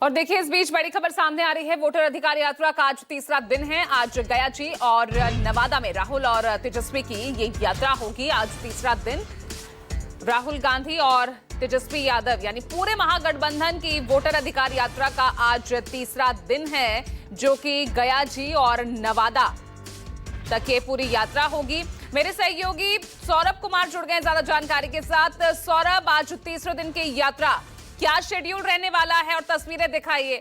और देखिए, इस बीच बड़ी खबर सामने आ रही है। वोटर अधिकार यात्रा का आज तीसरा दिन है। आज गया जी और नवादा में राहुल और तेजस्वी की ये यात्रा होगी। आज तीसरा दिन राहुल गांधी और तेजस्वी यादव यानी पूरे महागठबंधन की वोटर अधिकार यात्रा का आज तीसरा दिन है, जो कि गया जी और नवादा तक ये पूरी यात्रा होगी। मेरे सहयोगी सौरभ कुमार जुड़ गए ज्यादा जानकारी के साथ। सौरभ, आज तीसरे दिन की यात्रा, क्या शेड्यूल रहने वाला है और तस्वीरें दिखाइए।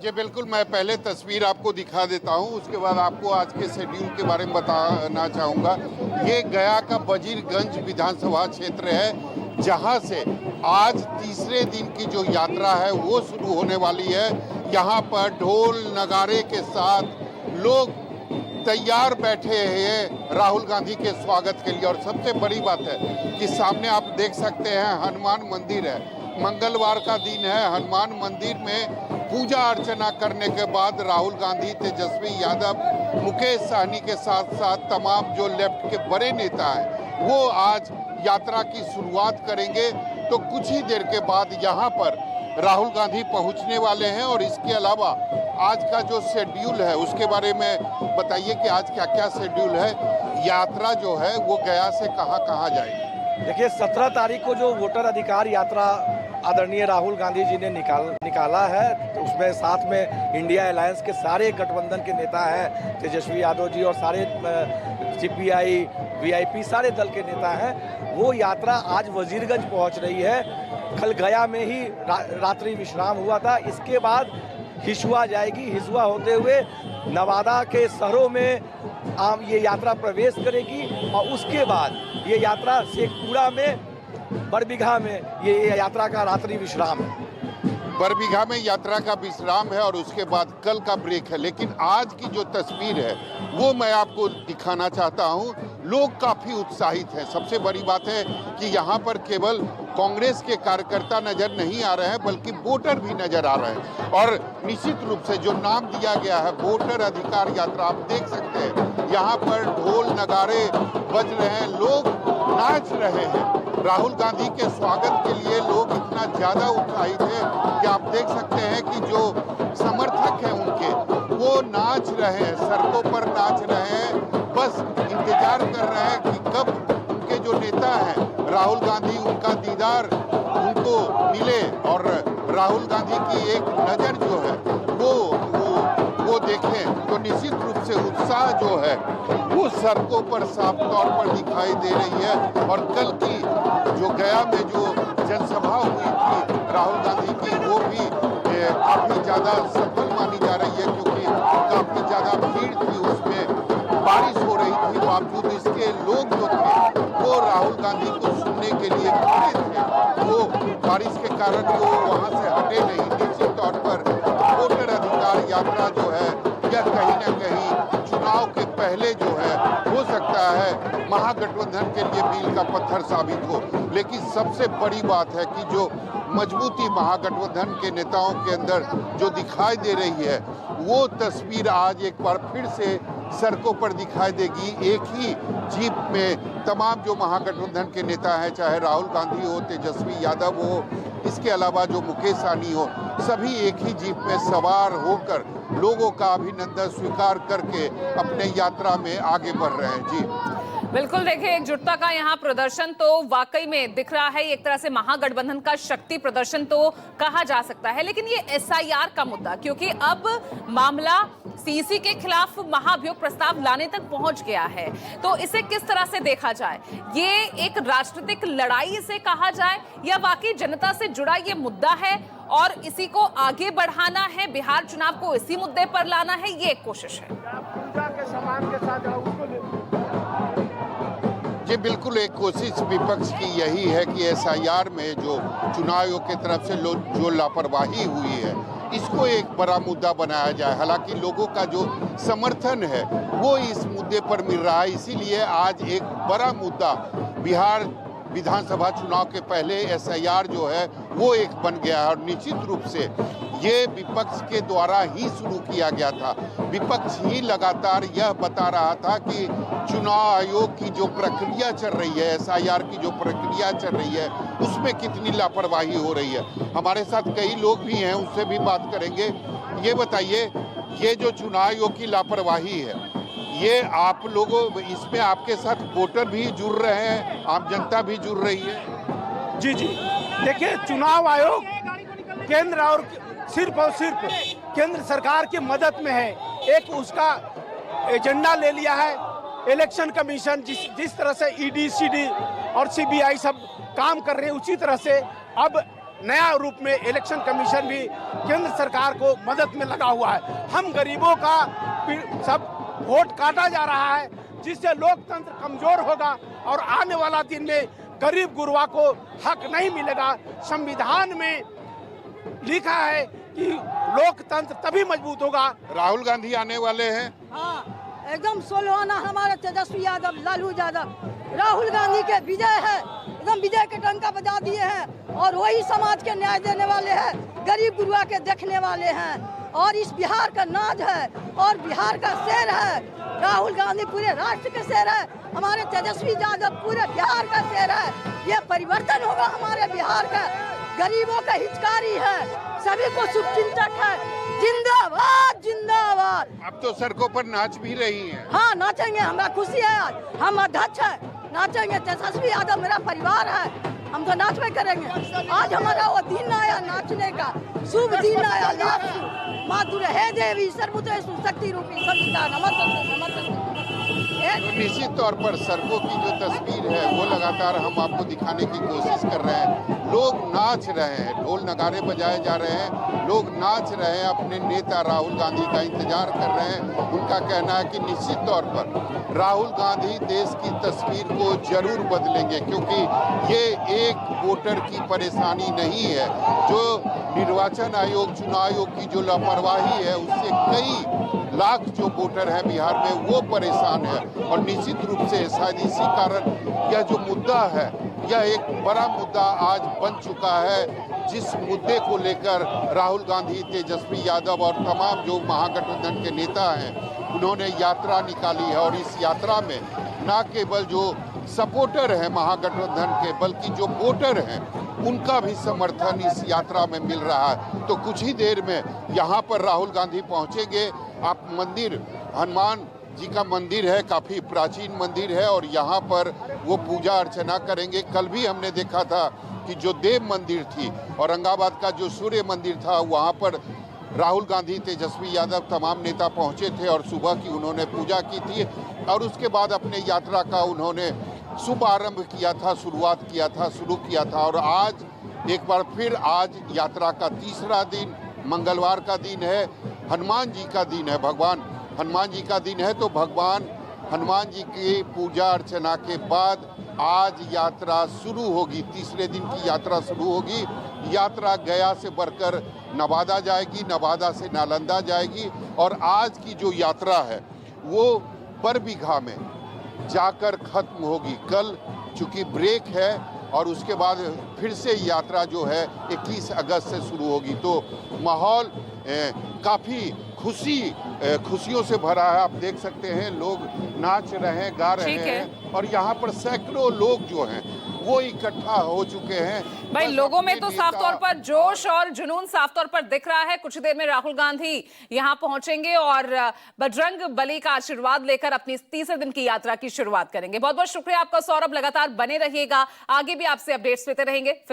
जी बिल्कुल, मैं पहले तस्वीर आपको दिखा देता हूं, उसके बाद आपको आज के शेड्यूल के बारे में बताना चाहूँगा। ये गया का वजीरगंज विधानसभा क्षेत्र है, जहां से आज तीसरे दिन की जो यात्रा है वो शुरू होने वाली है। यहाँ पर ढोल नगारे के साथ लोग तैयार बैठे हैं राहुल गांधी के स्वागत के लिए। और सबसे बड़ी बात है कि सामने आप देख सकते हैं हनुमान मंदिर है। मंगलवार का दिन है। हनुमान मंदिर में पूजा अर्चना करने के बाद राहुल गांधी, तेजस्वी यादव, मुकेश सहनी के साथ साथ तमाम जो लेफ्ट के बड़े नेता हैं वो आज यात्रा की शुरुआत करेंगे। तो कुछ ही देर के बाद यहाँ पर राहुल गांधी पहुँचने वाले हैं। और इसके अलावा आज का जो शेड्यूल है उसके बारे में बताइए कि आज क्या क्या शेड्यूल है। यात्रा जो है वो गया से कहाँ कहाँ जाएगी। देखिए, 17 तारीख को जो वोटर अधिकार यात्रा आदरणीय राहुल गांधी जी ने निकाला है, तो उसमें साथ में इंडिया अलायंस के सारे गठबंधन के नेता हैं, तेजस्वी यादव जी और सारे सीपीआई, वीआईपी सारे दल के नेता हैं। वो यात्रा आज वजीरगंज पहुंच रही है। कल गया में ही रात्रि विश्राम हुआ था। इसके बाद हिसुआ जाएगी। हिसुआ होते हुए नवादा के शहरों में ये यात्रा प्रवेश करेगी और उसके बाद ये यात्रा शेखपुरा में, बरबीघा में ये यात्रा का रात्रि विश्राम है। बरबीघा में यात्रा का विश्राम है और उसके बाद कल का ब्रेक है। लेकिन आज की जो तस्वीर है वो मैं आपको दिखाना चाहता हूं। लोग काफी उत्साहित हैं। सबसे बड़ी बात है कि यहाँ पर केवल कांग्रेस के कार्यकर्ता नजर नहीं आ रहे हैं, बल्कि वोटर भी नजर आ रहे हैं। और निश्चित रूप से जो नाम दिया गया है वोटर अधिकार यात्रा, आप देख सकते हैं यहाँ पर ढोल नगारे बज रहे हैं, लोग नाच रहे हैं। राहुल गांधी के स्वागत के लिए लोग इतना ज्यादा उत्साहित हैं कि आप देख सकते हैं कि जो समर्थक हैं उनके, वो नाच रहे हैं, सड़कों पर नाच रहे हैं। बस इंतजार कर रहे हैं कि कब उनके जो नेता हैं राहुल गांधी, उनका दीदार उनको मिले और राहुल गांधी की एक नज़र जो है वो देखें। तो निश्चित रूप से उत्साह जो है वो सड़कों पर साफ तौर पर दिखाई दे रही है। और कल की जो गया में जो जनसभा हुई थी राहुल गांधी की, वो भी काफ़ी ज़्यादा सफल मानी जा रही है, क्योंकि काफ़ी ज़्यादा भीड़ थी, उसमें बारिश हो रही थी। बावजूद इसके लोग जो थे वो राहुल गांधी को सुनने के लिए खड़े थे। वो बारिश के कारण वो वहाँ से हटे नहीं। निश्चित तौर पर वोटर अधिकार यात्रा जो है यह कहीं न कहीं चुनाव के पहले जो है हो सकता है महागठबंधन के लिए मील का पत्थर साबित हो। लेकिन सबसे बड़ी बात है कि जो मजबूती महागठबंधन के नेताओं के अंदर जो दिखाई दे रही है, वो तस्वीर आज एक बार फिर से सड़कों पर दिखाई देगी। एक ही जीप में तमाम जो महागठबंधन के नेता हैं, चाहे राहुल गांधी हो, तेजस्वी यादव हो, इसके अलावा जो मुकेश सहनी हो, सभी एक ही जीप में सवार होकर लोगों का अभिनंदन स्वीकार करके अपने यात्रा में आगे बढ़ रहे हैं। जी बिल्कुल, देखिए, एकजुटता का यहाँ प्रदर्शन तो वाकई में दिख रहा है। एक तरह से महागठबंधन का शक्ति प्रदर्शन तो कहा जा सकता है। लेकिन ये एसआईआर का मुद्दा, क्योंकि अब मामला सीसी के खिलाफ महाभियोग प्रस्ताव लाने तक पहुंच गया है, तो इसे किस तरह से देखा जाए? ये एक राजनीतिक लड़ाई इसे कहा जाए या वाकई जनता से जुड़ा ये मुद्दा है और इसी को आगे बढ़ाना है, बिहार चुनाव को इसी मुद्दे पर लाना है, ये एक कोशिश है? जी बिल्कुल, एक कोशिश विपक्ष की यही है कि एसआईआर में जो चुनाव आयोग की तरफ से जो लापरवाही हुई है इसको एक बड़ा मुद्दा बनाया जाए। हालांकि लोगों का जो समर्थन है वो इस मुद्दे पर मिल रहा है, इसीलिए आज एक बड़ा मुद्दा बिहार विधानसभा चुनाव के पहले एसआईआर जो है वो एक बन गया है। और निश्चित रूप से ये विपक्ष के द्वारा ही शुरू किया गया था। विपक्ष ही लगातार यह बता रहा था कि चुनाव आयोग की जो प्रक्रिया चल रही है, एसआईआर की जो प्रक्रिया चल रही है, उसमें कितनी लापरवाही हो रही है। हमारे साथ कई लोग भी हैं, उससे भी बात करेंगे। ये बताइए, ये जो चुनाव आयोग की लापरवाही है, ये आप लोगों, इसमें आपके साथ वोटर भी जुड़ रहे हैं, आम जनता भी जुड़ रही है? जी जी, देखिए, चुनाव आयोग केंद्र और सिर्फ केंद्र सरकार की मदद में है। एक उसका एजेंडा ले लिया है इलेक्शन कमीशन, जिस तरह से ईडी, सीडी और सीबीआई सब काम कर रहे हैं, उसी तरह से अब नया रूप में इलेक्शन कमीशन भी केंद्र सरकार को मदद में लगा हुआ है। हम गरीबों का सब वोट काटा जा रहा है, जिससे लोकतंत्र कमजोर होगा और आने वाला दिन में गरीब गुरबा को हक नहीं मिलेगा। संविधान में लिखा है कि लोकतंत्र तभी मजबूत होगा। राहुल गांधी आने वाले हैं। हाँ, एकदम सोलवाना हमारे तेजस्वी यादव, लालू यादव, राहुल गांधी के विजय है, एकदम विजय के डंका बजा दिए हैं और वही समाज के न्याय देने वाले हैं, गरीब गुरबा के देखने वाले हैं और इस बिहार का नाज है और बिहार का शेर है। राहुल गांधी पूरे राष्ट्र के शेर है, हमारे तेजस्वी यादव पूरे बिहार का शेर है। ये परिवर्तन होगा हमारे बिहार का, गरीबों का हितकारी है, सभी को शुभचिंतक है। जिंदाबाद जिंदाबाद। अब तो सड़कों पर नाच भी रही हैं। हाँ, नाचेंगे, हमारा खुशी है। आज हम अध्यक्ष है, नाचेंगे। तेजस्वी यादव मेरा परिवार है, हम तो नाचवे करेंगे। आज हमारा वो दिन आया नाचने का, शुभ दिन आया। माँ दुर्हे देवी सर्वभूतेषु शक्ति रूपी संविता नमस्ते। तो निश्चित तौर पर सड़कों की जो तस्वीर है वो लगातार हम आपको दिखाने की कोशिश कर रहे हैं। लोग नाच रहे हैं, ढोल नगाड़े बजाए जा रहे हैं, लोग नाच रहे हैं, अपने नेता राहुल गांधी का इंतजार कर रहे हैं। उनका कहना है कि निश्चित तौर पर राहुल गांधी देश की तस्वीर को जरूर बदलेंगे, क्योंकि ये एक वोटर की परेशानी नहीं है। जो निर्वाचन आयोग, चुनाव आयोग की जो लापरवाही है, उससे कई लाख जो वोटर हैं बिहार में वो परेशान है। और निश्चित रूप से शायद इसी कारण यह जो मुद्दा है, यह एक बड़ा मुद्दा आज बन चुका है, जिस मुद्दे को लेकर राहुल गांधी, तेजस्वी यादव और तमाम जो महागठबंधन के नेता हैं, उन्होंने यात्रा निकाली है। और इस यात्रा में न केवल जो सपोर्टर हैं महागठबंधन के, बल्कि जो वोटर हैं उनका भी समर्थन इस यात्रा में मिल रहा है। तो कुछ ही देर में यहाँ पर राहुल गांधी पहुँचेंगे। आप मंदिर, हनुमान जी का मंदिर है, काफ़ी प्राचीन मंदिर है और यहाँ पर वो पूजा अर्चना करेंगे। कल भी हमने देखा था कि जो देव मंदिर थी, औरंगाबाद का जो सूर्य मंदिर था, वहाँ पर राहुल गांधी, तेजस्वी यादव तमाम नेता पहुँचे थे और सुबह की उन्होंने पूजा की थी और उसके बाद अपने यात्रा का उन्होंने शुभ आरंभ किया था, शुरुआत किया था, शुरू किया था। और आज एक बार फिर आज यात्रा का तीसरा दिन, मंगलवार का दिन है, हनुमान जी का दिन है, भगवान हनुमान जी का दिन है। तो भगवान हनुमान जी की पूजा अर्चना के बाद आज यात्रा शुरू होगी, तीसरे दिन की यात्रा शुरू होगी। यात्रा गया से बढ़कर नवादा जाएगी, नवादा से नालंदा जाएगी और आज की जो यात्रा है वो बरबीघा में जाकर खत्म होगी। कल चूंकि ब्रेक है और उसके बाद फिर से यात्रा जो है 21 अगस्त से शुरू होगी। तो माहौल काफ़ी खुशियों से भरा है। आप देख सकते हैं, लोग नाच रहे हैं, गा रहे हैं और यहाँ पर सैकड़ों लोग जो हैं वो इकट्ठा हो चुके हैं। भाई, लोगों में तो साफ तौर पर जोश और जुनून साफ तौर पर दिख रहा है। कुछ देर में राहुल गांधी यहां पहुंचेंगे और बजरंग बली का आशीर्वाद लेकर अपनी तीसरे दिन की यात्रा की शुरुआत करेंगे। बहुत बहुत शुक्रिया आपका सौरभ, लगातार बने रहिएगा, आगे भी आपसे अपडेट्स लेते रहेंगे।